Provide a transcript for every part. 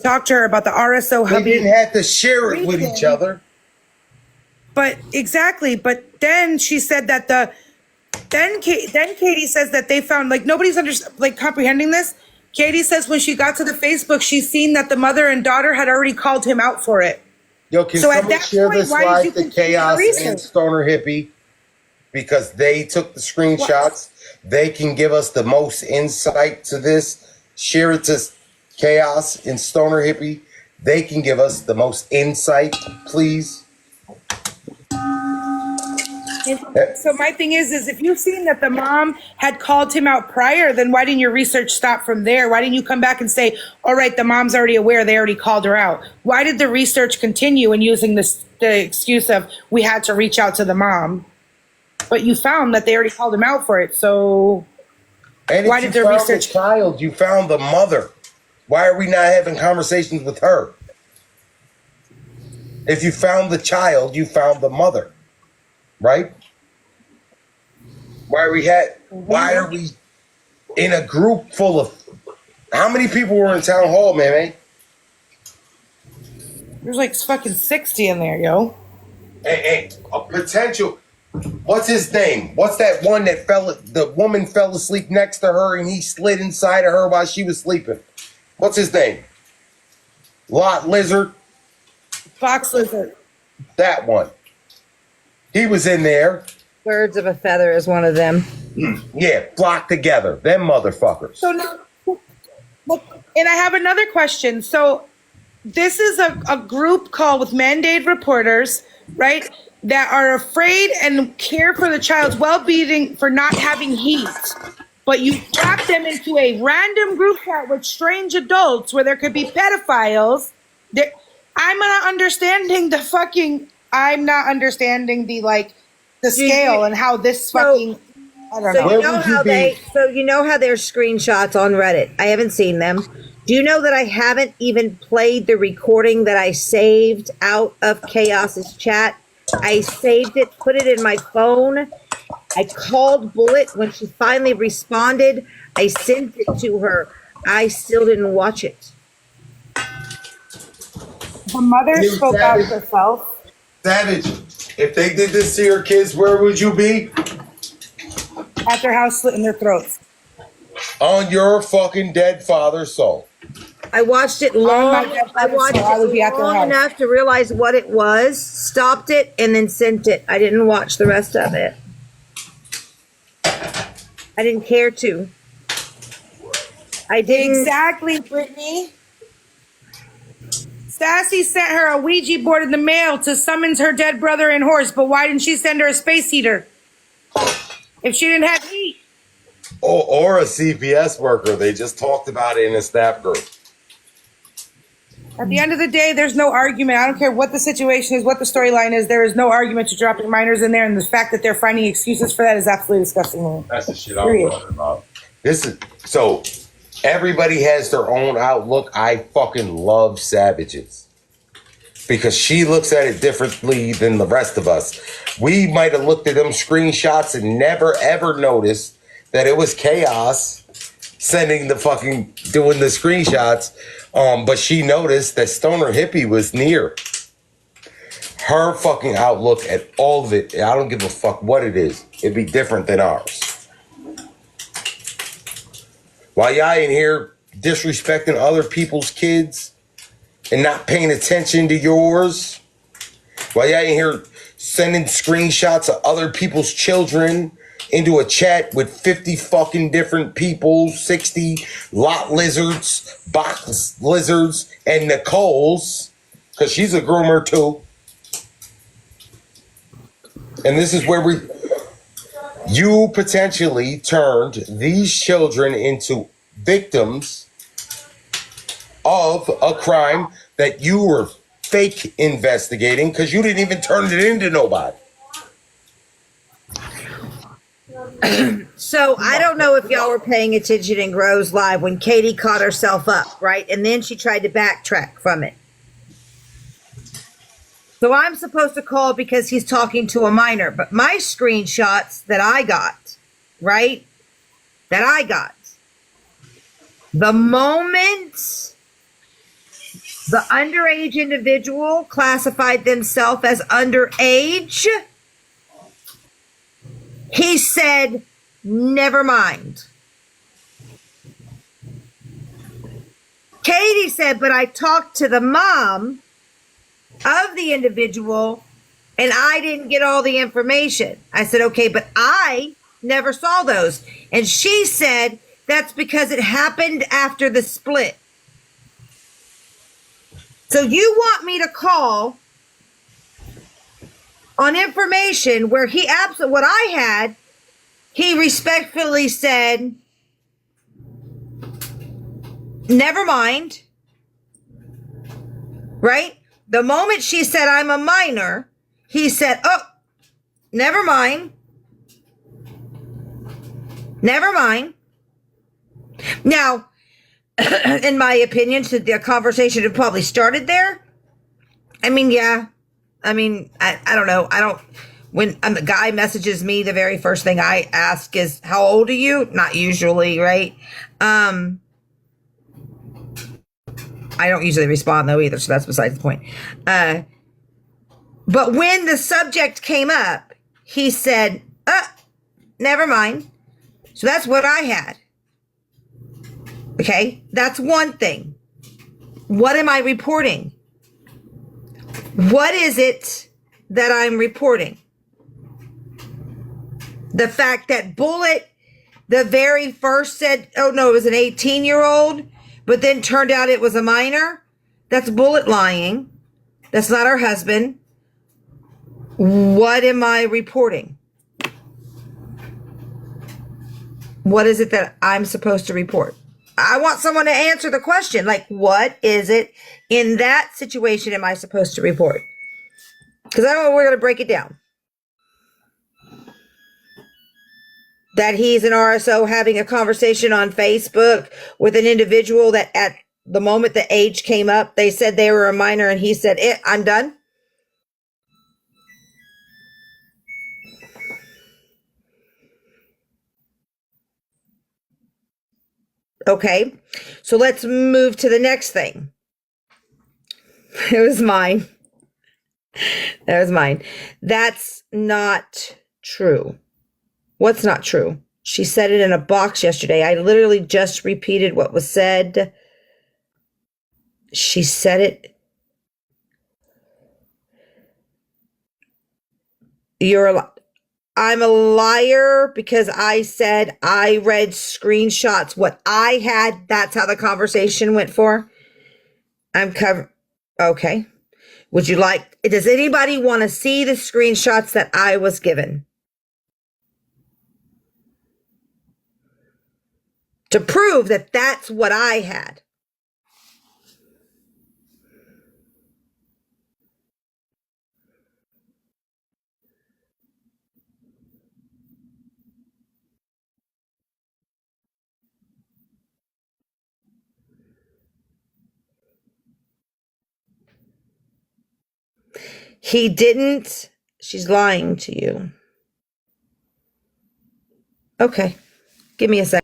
talked to her about the RSO They hubby. didn't have to share it with each other. But exactly. But then she said that then Katie says that they found, like, nobody's comprehending this. Katie says when she got to the Facebook, she's seen that the mother and daughter had already called him out for it. Yo, can So at someone that share point, this why did you live to continue the Chaos research? and Stoner Hippie? Because they took the screenshots. They can give us the most insight to this. Share it to Chaos and Stoner Hippie. They can give us the most insight, please. So my thing is if you've seen that the mom had called him out prior, then why didn't your research stop from there? Why didn't you come back and say, all right, the mom's already aware, they already called her out? Why did the research continue and using the excuse of we had to reach out to the mom? But you found that they already called him out for it, so and why did the research? The child, you found the mother. Why are we not having conversations with her? If you found the child, you found the mother, right? Why are we in a group full of, how many people were in town hall, man? There's like fucking 60 in there, yo. And a potential. What's his name? What's that one that the woman fell asleep next to her and he slid inside of her while she was sleeping? What's his name? Lot Lizard? Fox Lizard. That one. He was in there. Birds of a Feather is one of them. Yeah, flock together. Them motherfuckers. So now, look, and I have another question. So this is a group call with mandated reporters, right? That are afraid and care for the child's well-being for not having heat. But you drop them into a random group chat with strange adults where there could be pedophiles. I'm not understanding the scale and how this fucking, I don't know. So you know how there's screenshots on Reddit. I haven't seen them. Do you know that I haven't even played the recording that I saved out of Chaos's chat? I saved it, put it in my phone. I called Bullet when she finally responded. I sent it to her. I still didn't watch it. The mother spoke out herself. Savage, if they did this to your kids, where would you be? At their house, slitting their throats. On your fucking dead father's soul. I watched it long. Enough to realize what it was, stopped it, and then sent it. I didn't watch the rest of it. I didn't care to. I didn't. Exactly, Brittany. Sassy sent her a Ouija board in the mail to summon her dead brother and horse, but why didn't she send her a space heater? If she didn't have heat. Or a CPS worker. They just talked about it in a snap group. At the end of the day, there's no argument. I don't care what the situation is, what the storyline is. There is no argument to dropping minors in there, and the fact that they're finding excuses for that is absolutely disgusting. That's the shit I'm talking about. So everybody has their own outlook. I fucking love Savages because she looks at it differently than the rest of us. We might have looked at them screenshots and never ever noticed that it was Chaos doing the screenshots. But she noticed that Stoner Hippie was near. Her fucking outlook at all of it, I don't give a fuck what it is. It'd be different than ours. While y'all in here disrespecting other people's kids and not paying attention to yours, while y'all in here sending screenshots of other people's children into a chat with 50 fucking different people, 60 Lot Lizards, Box Lizards, and Nicole's, because she's a groomer too. And this is where you potentially turned these children into victims of a crime that you were fake investigating because you didn't even turn it into nobody. So I don't know if y'all were paying attention in Grows Live when Katie caught herself up, right? And then she tried to backtrack from it. So I'm supposed to call because he's talking to a minor. But my screenshots that I got, right? The moment The underage individual classified themselves as underage. He said, never mind. Katie said, but I talked to the mom of the individual and I didn't get all the information. I said, okay, but I never saw those. And she said, that's because it happened after the split. So you want me to call on information where what I had, he respectfully said, never mind. Right? The moment she said, I'm a minor, he said, oh, never mind. Never mind. Now, in my opinion, should the conversation have probably started there? I mean, yeah. I mean, I don't know. When the guy messages me, the very first thing I ask is, how old are you? Not usually, right? I don't usually respond though either, so that's besides the point. But when the subject came up, he said, never mind. So that's what I had. Okay, that's one thing. What am I reporting? What is it that I'm reporting? The fact that Bullet, the very first said, oh no, it was an 18-year-old, but then turned out it was a minor. That's Bullet lying. That's not her husband. What am I reporting? What is it that I'm supposed to report? I want someone to answer the question. Like, what is it in that situation am I supposed to report? Because I know we're going to break it down. That he's an RSO having a conversation on Facebook with an individual that at the moment the age came up, they said they were a minor and he said, I'm done. Okay, so let's move to the next thing. It was mine. That was mine. That's not true. What's not true? She said it in a box yesterday. I literally just repeated what was said. She said it. I'm a liar because I said I read screenshots. What I had, that's how the conversation went for. I'm covered. Okay. Does anybody want to see the screenshots that I was given? To prove that that's what I had. He didn't. She's lying to you. Okay. Give me a second.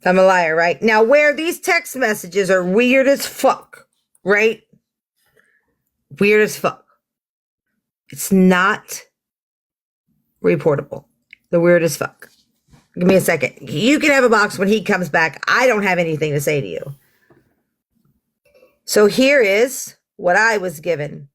I'm a liar, right? Now, where these text messages are weird as fuck, right? Weird as fuck. It's not reportable. The weird as fuck. Give me a second. You can have a box when he comes back. I don't have anything to say to you. So here is what I was given.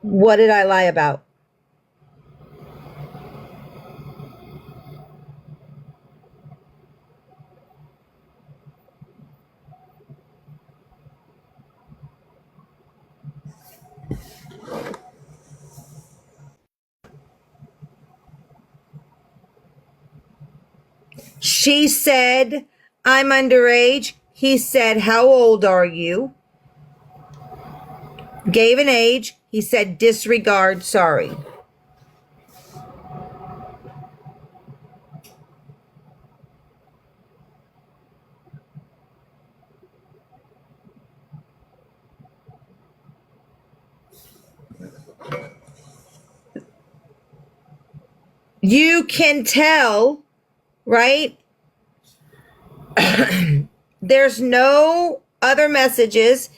What did I lie about? She said, I'm underage. He said, how old are you? Gave an age. He said, disregard, sorry. You can tell, right? There's no other messages.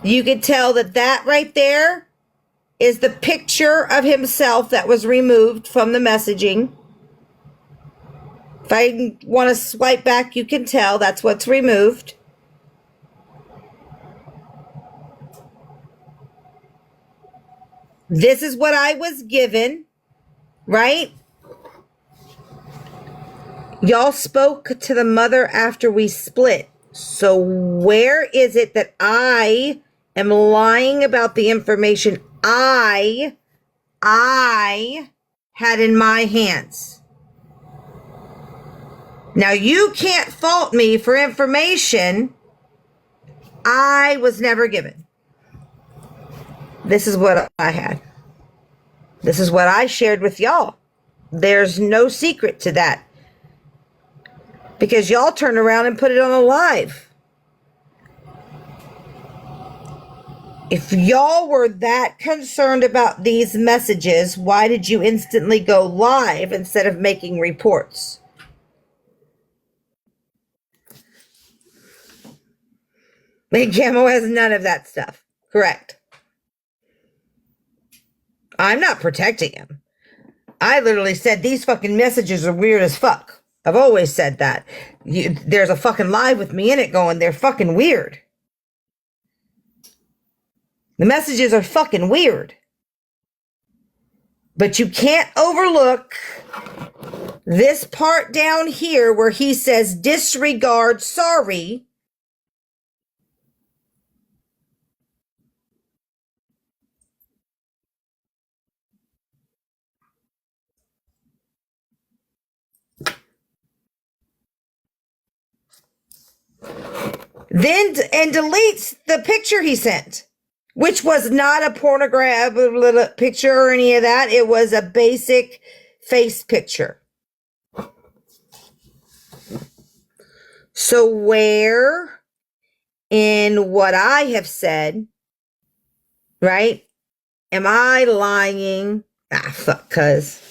You could tell that that right there is the picture of himself that was removed from the messaging. If I want to swipe back, you can tell that's what's removed. This is what I was given, right? Y'all spoke to the mother after we split. So where is it that I am lying about the information I had in my hands? Now you can't fault me for information I was never given. This is what I had. This is what I shared with y'all. There's no secret to that. Because y'all turned around and put it on a live. If y'all were that concerned about these messages, why did you instantly go live instead of making reports? Big Camo has none of that stuff. Correct. I'm not protecting him. I literally said these fucking messages are weird as fuck. I've always said that. There's a fucking live with me in it going, they're fucking weird. The messages are fucking weird. But you can't overlook this part down here where he says disregard, sorry. Then and deletes the picture he sent, which was not a pornographic picture or any of that. It was a basic face picture. So where in what I have said, right, Am I lying? Ah, fuck, cuz.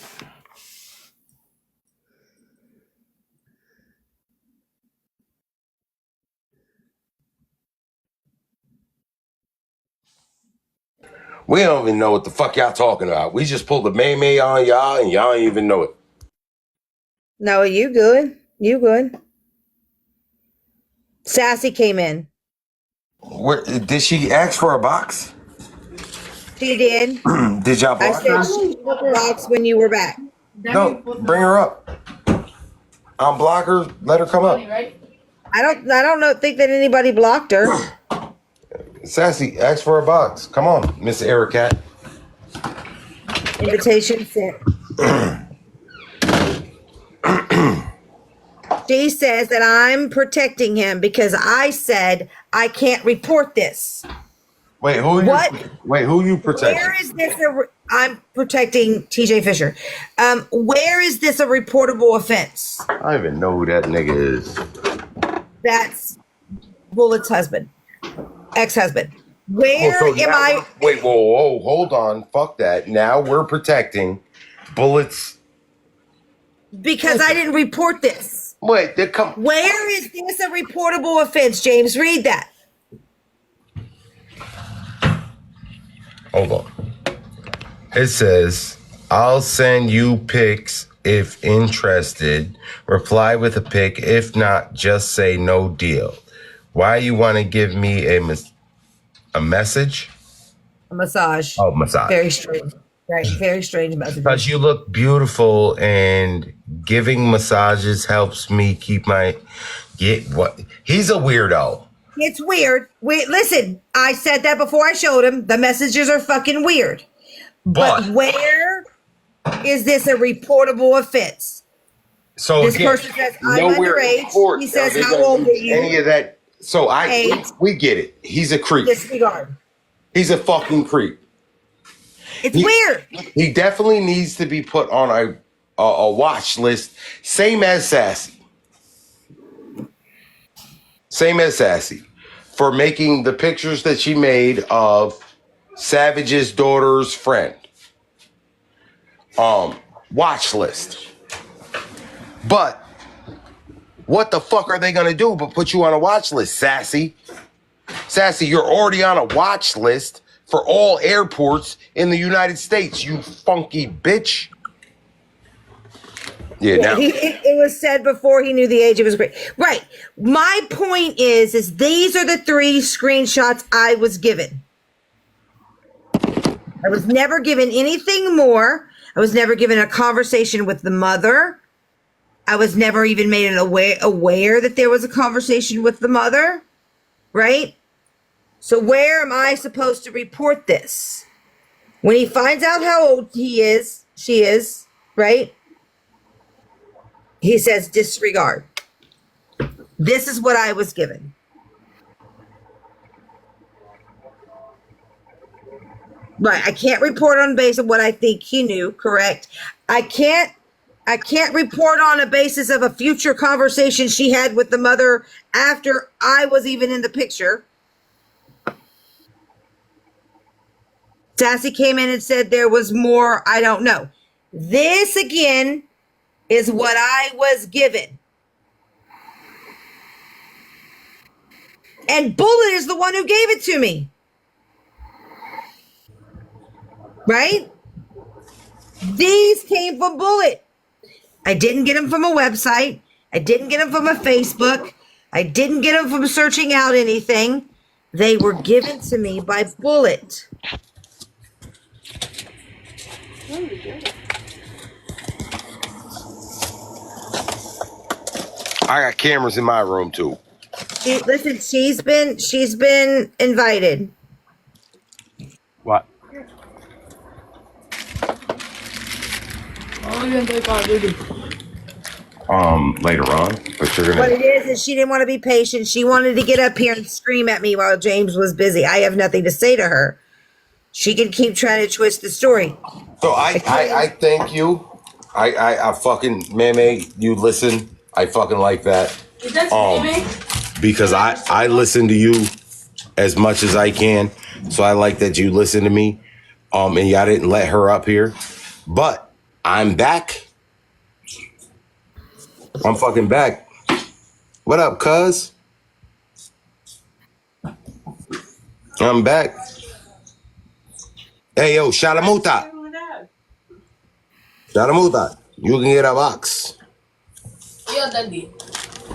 We don't even know what the fuck y'all talking about. We just pulled the May on y'all and y'all don't even know it. No, you good. You good. Sassy came in. Where did she ask for a box? She did. Did y'all I block said her? she took a box when you were back. No, bring her up. Unblock her, let her come up. I don't know think that anybody blocked her. Sassy, ask for a box. Come on, Miss Ericat. Invitation sent. She says that I'm protecting him because I said I can't report this. Wait, who What? who you protecting? Where is this? I'm protecting TJ Fisher. Where is this a reportable offense? I don't even know who that nigga is. That's Bullet's husband, ex-husband. Where am I? Wait, whoa, hold on. Fuck that. Now we're protecting Bullets. Because I didn't report this. Wait, they come. Where is this a reportable offense, James? Read that. Hold on. It says, I'll send you pics if interested. Reply with a pic. If not, just say no deal. Why you want to give me a message? A massage. Oh, massage. Very strange. Right. Very strange message. Because you look beautiful and giving massages helps me keep my what? He's a weirdo. It's weird. Listen, I said that before I showed him. The messages are fucking weird. But where is this a reportable offense? So this again, person says I'm underage. He says, how old are you? Any of that. So we get it. He's a creep. Disregard. He's a fucking creep. It's weird. He definitely needs to be put on a watch list. Same as Sassy. For making the pictures that she made of Savage's daughter's friend. Watch list. But what the fuck are they gonna do but put you on a watch list, Sassy? Sassy, you're already on a watch list for all airports in the United States, you funky bitch. Yeah, now. It was said before he knew the age of his grade. Right. My point is these are the 3 screenshots I was given. I was never given anything more. I was never given a conversation with the mother. I was never even made aware that there was a conversation with the mother. Right? So where am I supposed to report this? When he finds out how old she is, right? He says disregard. This is what I was given. Right. I can't report on basis of what I think he knew, correct? I can't report on a basis of a future conversation she had with the mother after I was even in the picture. Sassy came in and said there was more. I don't know. This again is what I was given. And Bullet is the one who gave it to me. Right? These came from Bullet. I didn't get them from a website. I didn't get them from a Facebook. I didn't get them from searching out anything. They were given to me by Bullet. I got cameras in my room too. Listen, she's been invited. What? Later on, but you're gonna. What it is she didn't want to be patient. She wanted to get up here and scream at me while James was busy. I have nothing to say to her. She can keep trying to twist the story. So I thank you. I fucking Meme, you listen. I fucking like that. Is that Meme? Because I listen to you as much as I can. So I like that you listen to me. And y'all didn't let her up here. But I'm back. I'm fucking back. What up, cuz? I'm back. Hey, yo, Shalamuta. Shalamuta. You can get a box. Where your daddy?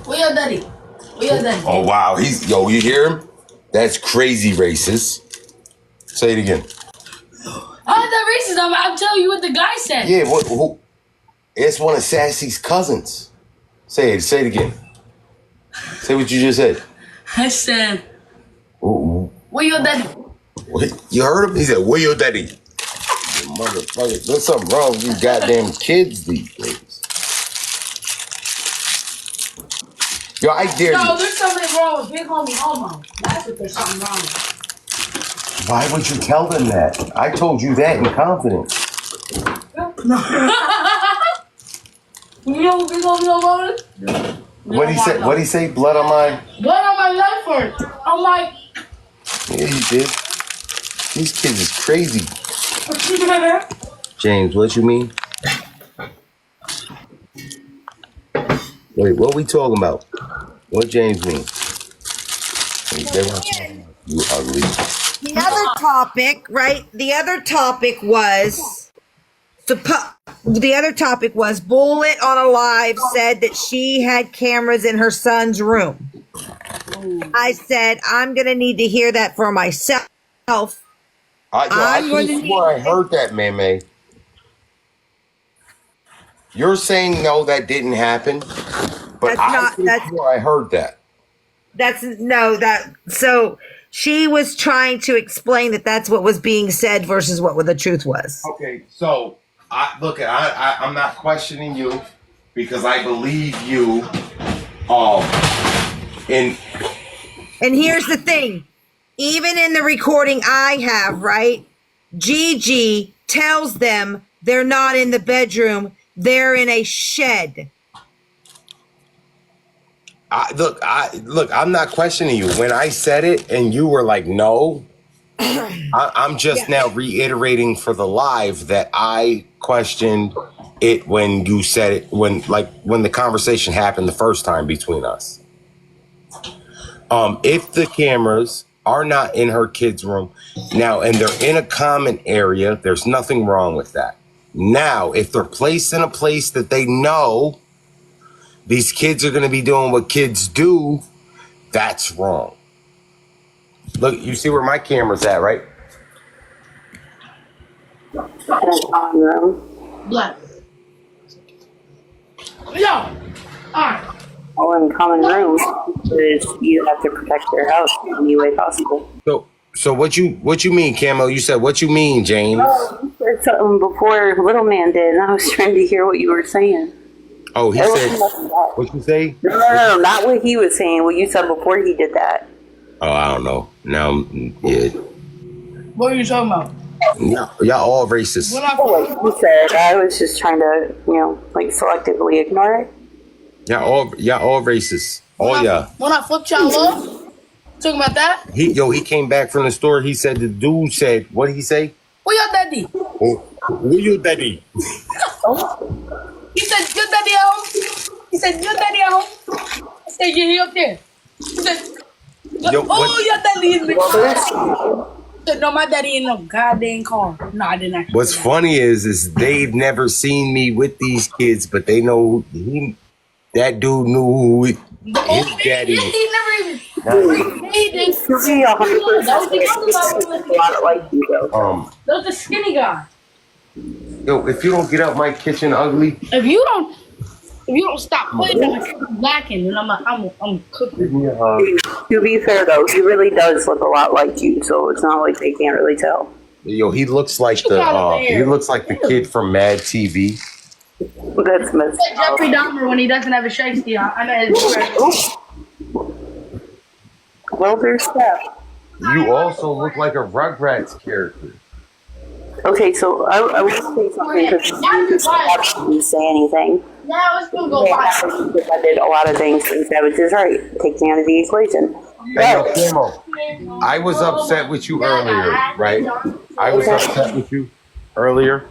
Where your daddy? Where your daddy? Oh, wow. You hear him? That's crazy racist. Say it again. How is that racist? I'm telling you what the guy said. Yeah, who? It's one of Sassy's cousins. Say it again. Say what you just said. I said, Ooh. where your daddy? What? You heard him? He said, where your daddy? Motherfucker, there's something wrong with these goddamn kids these days. Yo, I dare No, you. there's something wrong with Big Homie Homo. That's what there's something wrong with. Why would you tell them that? I told you that in confidence. You know what Big Homie Homo is? What'd he say? Blood on my... Blood on my left foot. I'm like... Yeah, he did. These kids is crazy. James, what you mean? Wait, what we talking about? What James mean? You ugly. The other topic, right? The other topic was Bullet on a live said that she had cameras in her son's room. I said I'm gonna need to hear that for myself. I swore I heard that, May. You're saying no, that didn't happen, but swore I heard that. So she was trying to explain that that's what was being said versus what the truth was. Okay, so I'm not questioning you because I believe you. And here's the thing, even in the recording I have, right? Gigi tells them they're not in the bedroom; they're in a shed. I'm not questioning you. When I said it and you were like, no, I'm just now reiterating for the live that I questioned it when you said it, when the conversation happened the first time between us. If the cameras are not in her kid's room now and they're in a common area, there's nothing wrong with that. Now, if they're placed in a place that they know these kids are going to be doing what kids do, that's wrong. Look, you see where my camera's at, right? In a common room. Black. Yo! Alright. Oh, in common rooms, because you have to protect your house in any way possible. So what you mean, Camo? You said what you mean, James? Oh, you said something before Little Man did, and I was trying to hear what you were saying. Oh, he said, what you say? No, not what he was saying. What you said before he did that. Oh, I don't know. Now, yeah. What are you talking about? Y'all all racist. What you said, I was just trying to, selectively ignore it. Y'all all racist. All y'all. When I flipped y'all off? Talking about that? He came back from the store. He said, the dude said, what did he say? Where your daddy? Oh, where your daddy? He said, your daddy at home? He said, your daddy at home? I said, yeah, he up there. He said, your daddy in the car. He said, no, my daddy in no goddamn car. No, I didn't actually. What's funny is they've never seen me with these kids, but they know that dude knew who his daddy. He never even. He did. To be 100%, a lot like you, though. That was the skinny guy. Yo, if you don't get out my kitchen ugly, If you don't stop putting them lacking, then I'm cooking. give me a hug. To be fair, though, he really does look a lot like you, so it's not like they can't really tell. Yo, he looks like the kid from Mad TV. That's messed up. Jeffrey Dahmer when he doesn't have a shiesty on. I know his Well, there's that. You also look like a Rugrats character. Okay, so I want to say something because you didn't say anything. Now it's gonna go by. I did a lot of things, and Savage is right. Take me out of the equation. Hey, yo, Camo, I was upset with you earlier, right? I was upset with you earlier.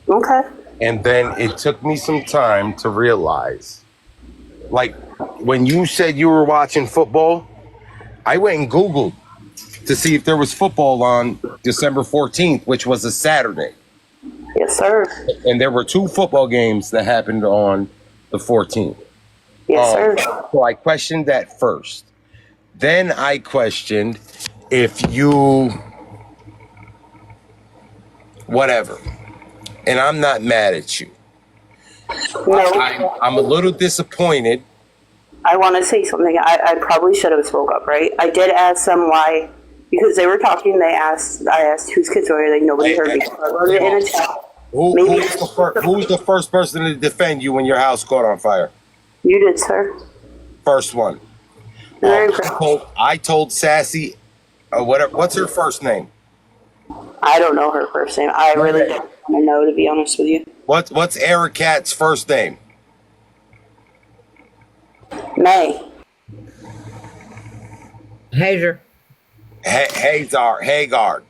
Okay. And then it took me some time to realize, like, when you said you were watching football, I went and Googled to see if there was football on December 14th, which was a Saturday. Yes, sir. And there were 2 football games that happened on the 14th. Yes, sir. So I questioned that first. Then I questioned if you, whatever. And I'm not mad at you. No. I'm a little disappointed. I want to say something. I probably should have spoke up, right? I did ask them why, because they were talking. I asked whose kids were they? Nobody heard me. I wrote it in a chat. Who's the first person to defend you when your house caught on fire? You did, sir. First one. I told Sassy, whatever. What's her first name? I don't know her first name. I really don't want to know, to be honest with you. What's Eric Cat's first name? May. Hazer. Hagar. Hagar.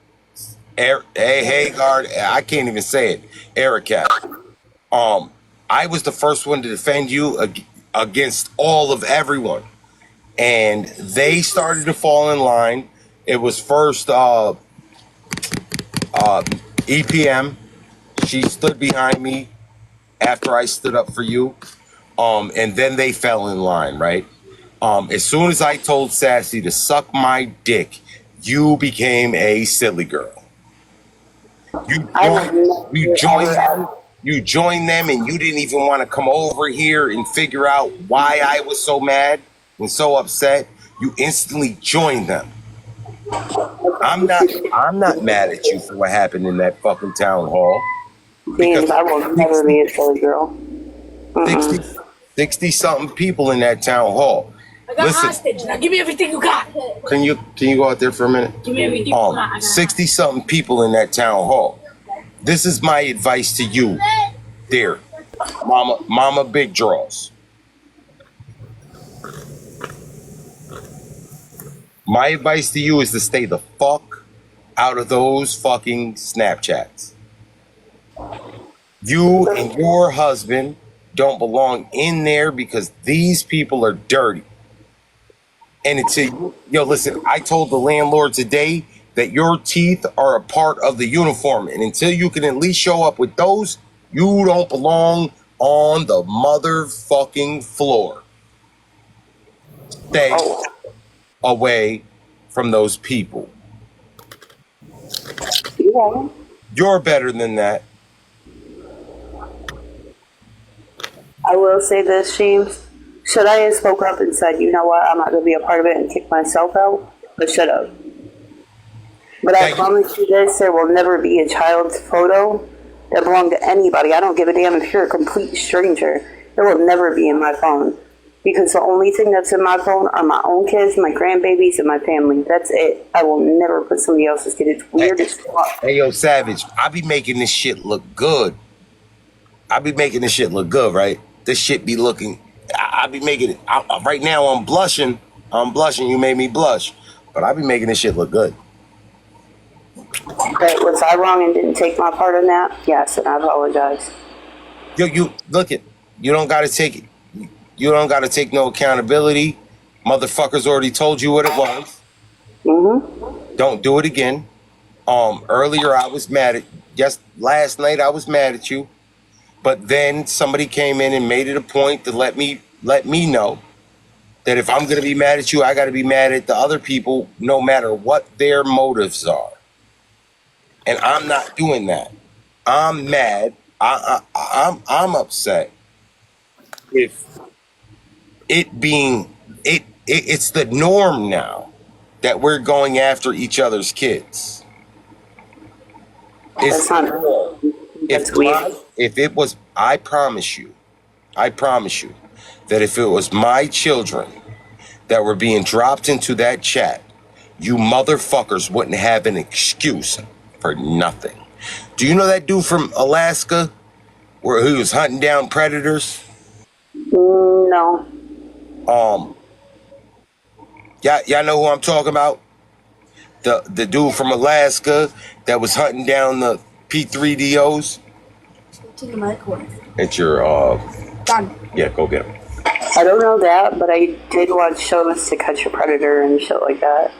I can't even say it. Eric Cat. I was the first one to defend you against all of everyone. And they started to fall in line. It was first EPM. She stood behind me after I stood up for you. And then they fell in line, right? As soon as I told Sassy to suck my dick, you became a silly girl. You joined them and you didn't even want to come over here and figure out why I was so mad and so upset. You instantly joined them. I'm not mad at you for what happened in that fucking town hall. James, I will never be a silly girl. 60 something people in that town hall. I got hostage. Now give me everything you got. Can you go out there for a minute? Give me everything you got. 60 something people in that town hall. This is my advice to you, dear Mama Big Draws. My advice to you is to stay the fuck out of those fucking Snapchats. You and your husband don't belong in there because these people are dirty. And listen, I told the landlord today that your teeth are a part of the uniform. And until you can at least show up with those, you don't belong on the motherfucking floor. Stay away from those people. Yeah. You're better than that. I will say this, James. Should I have spoke up and said, you know what, I'm not going to be a part of it and kick myself out? I should have. But I promise you this, there will never be a child's photo that belongs to anybody. I don't give a damn if you're a complete stranger. It will never be in my phone. Because the only thing that's in my phone are my own kids, my grandbabies, and my family. That's it. I will never put somebody else's kid. It's weird as fuck. Hey, yo, Savage, I be making this shit look good. Right? This shit be looking... I be making it... right now, I'm blushing. You made me blush. But I be making this shit look good. Okay, was I wrong and didn't take my part in that? Yes, and I apologize. You look it. You don't got to take it. You don't got to take no accountability. Motherfuckers already told you what it was. Mm-hmm. Don't do it again. Earlier I was mad at... last night I was mad at you. But then somebody came in and made it a point to let me know that if I'm going to be mad at you, I got to be mad at the other people no matter what their motives are. And I'm not doing that. I'm mad. I'm upset. If it's the norm now that we're going after each other's kids. It's the norm. If it was, I promise you that if it was my children that were being dropped into that chat, you motherfuckers wouldn't have an excuse for nothing. Do you know that dude from Alaska where he was hunting down predators? No. Y'all know who I'm talking about? The dude from Alaska that was hunting down the P3DOs. To the microwave. It's your Done. yeah, go get him. I don't know that, but I did watch shows To Catch a Predator and shit like that.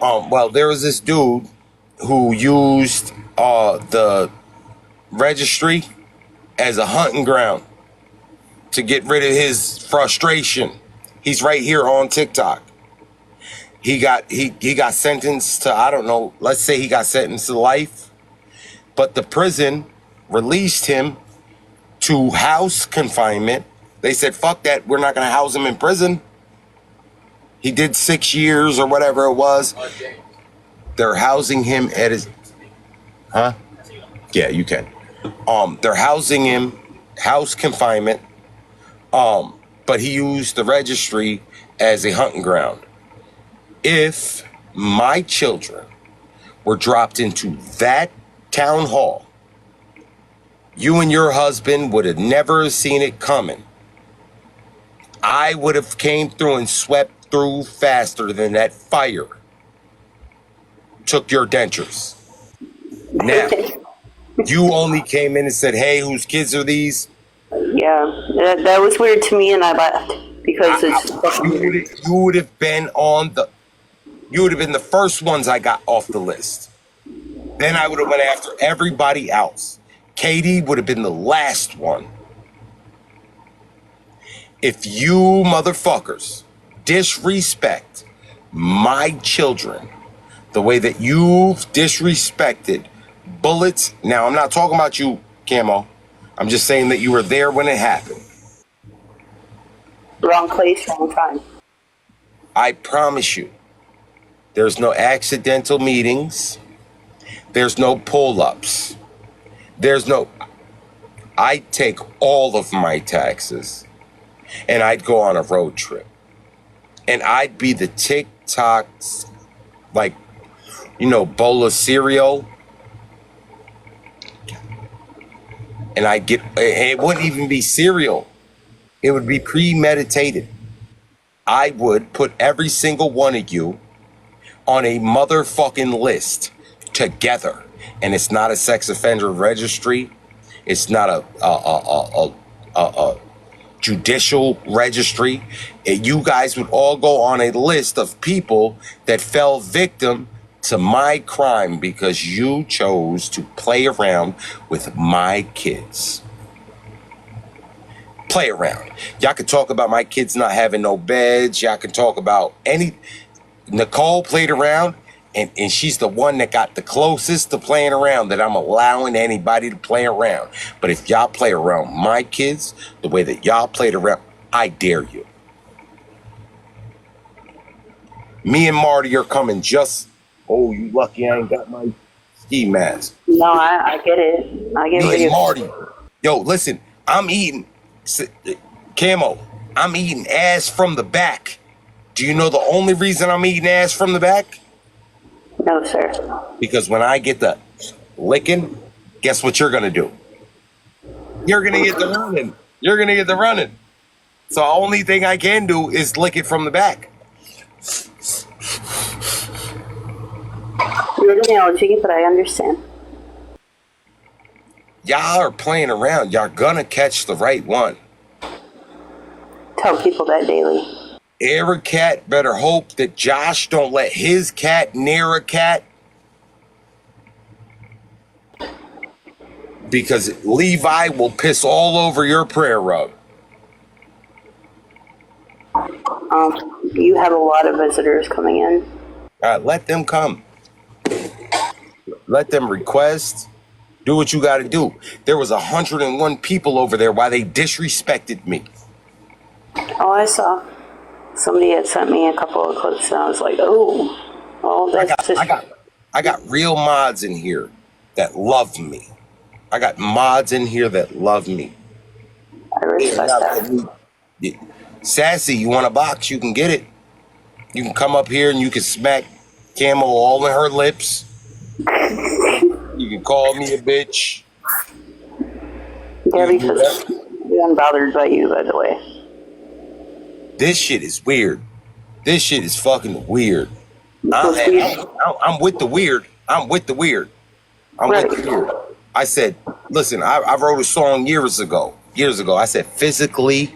Well, there was this dude who used the registry as a hunting ground to get rid of his frustration. He's right here on TikTok. He got sentenced to, I don't know, let's say he got sentenced to life, but the prison released him to house confinement. They said, fuck that, we're not going to house him in prison. He did 6 years or whatever it was. They're housing him at his, huh? Yeah, you can. They're housing him, house confinement, but he used the registry as a hunting ground. If my children were dropped into that town hall, you and your husband would have never seen it coming. I would have came through and swept through faster than that fire took your dentures. Now, you only came in and said, hey, whose kids are these? Yeah, that was weird to me, and I left because it's fucking weird. You would have been the first ones I got off the list. Then I would have went after everybody else. Katie would have been the last one. If you motherfuckers disrespect my children the way that you've disrespected Bullets, now I'm not talking about you, Camo. I'm just saying that you were there when it happened. Wrong place, wrong time. I promise you, there's no accidental meetings. There's no pull-ups. I'd take all of my taxes and I'd go on a road trip. And I'd be the TikToks, like, bowl of cereal. And it wouldn't even be cereal. It would be premeditated. I would put every single one of you on a motherfucking list together. And it's not a sex offender registry. It's not a judicial registry. You guys would all go on a list of people that fell victim to my crime because you chose to play around with my kids. Play around. Y'all can talk about my kids not having no beds. Y'all can talk about Nicole played around, and she's the one that got the closest to playing around that I'm allowing anybody to play around. But if y'all play around my kids the way that y'all played around, I dare you. Me and Marty are coming oh, you lucky I ain't got my ski mask. No, I get it. I get Me and it. Marty. Yo, listen, I'm eating, Camo, I'm eating ass from the back. Do you know the only reason I'm eating ass from the back? No, sir. Because when I get the licking, guess what you're going to do? You're going to get the running. You're going to get the running. So the only thing I can do is lick it from the back. Weird analogy, but I understand. Y'all are playing around. Y'all gonna catch the right one. Tell people that daily. Every cat better hope that Josh don't let his cat near a cat. Because Levi will piss all over your prayer rug. You have a lot of visitors coming in. Let them come. Let them request. Do what you got to do. There was 101 people over there while they disrespected me. Oh, I saw. Somebody had sent me a couple of clips, and I was like, oh, that's I got real mods in here that love me. I got mods in here that love me. I respect that. Sassy, you want a box? You can get it. You can come up here and you can smack Camo all in her lips. You can call me a bitch. Yeah, because I'm bothered by you, by the way. This shit is weird. This shit is fucking weird. I'm with the weird. I'm with the weird. I said, listen, I wrote a song years ago. I said, physically,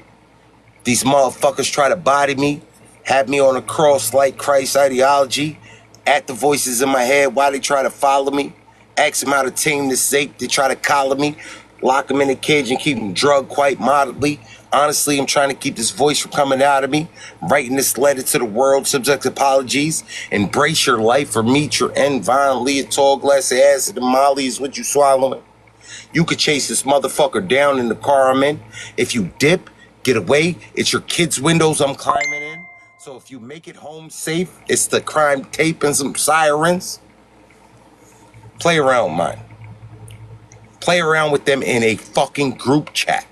these motherfuckers try to body me, have me on a cross like Christ ideology, at the voices in my head while they try to follow me, ask them how to tame the snake, they try to collar me, lock them in a cage and keep them drugged quite moderately. Honestly, I'm trying to keep this voice from coming out of me. Writing this letter to the world, subject to apologies. Embrace your life or meet your end violently. A tall glass of acid and Molly is what you swallowing. You could chase this motherfucker down in the car I'm in. If you dip, get away. It's your kids' windows I'm climbing in. So if you make it home safe, it's the crime tape and some sirens. Play around, man. Play around with them in a fucking group chat.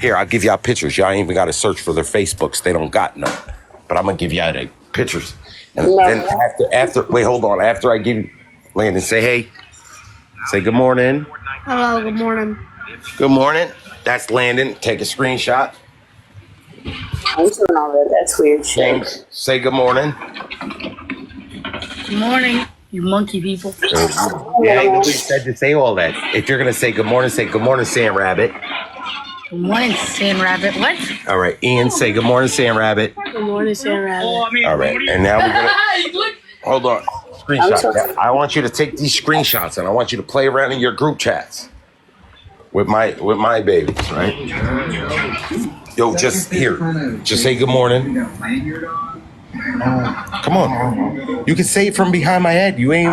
Here, I'll give y'all pictures. Y'all ain't even got to search for their Facebooks. They don't got none. But I'm going to give y'all the pictures. And then after, wait, hold on. After I give you, Landon, say hey. Say good morning. Hello, good morning. Good morning. That's Landon. Take a screenshot. I'm doing all that. That's weird shit. James, say good morning. Good morning, you monkey people. Yeah, ain't nobody said to say all that. If you're going to say good morning, Sand Rabbit. Good morning, Sand Rabbit. What? All right, Ian, say good morning, Sand Rabbit. Good morning, Sand Rabbit. All right, and now we're gonna hold on. Screenshot. Now, I want you to take these screenshots and I want you to play around in your group chats with my babies, right? Yo, just here, just say good morning. Come on, you can say it from behind my head. You ain't.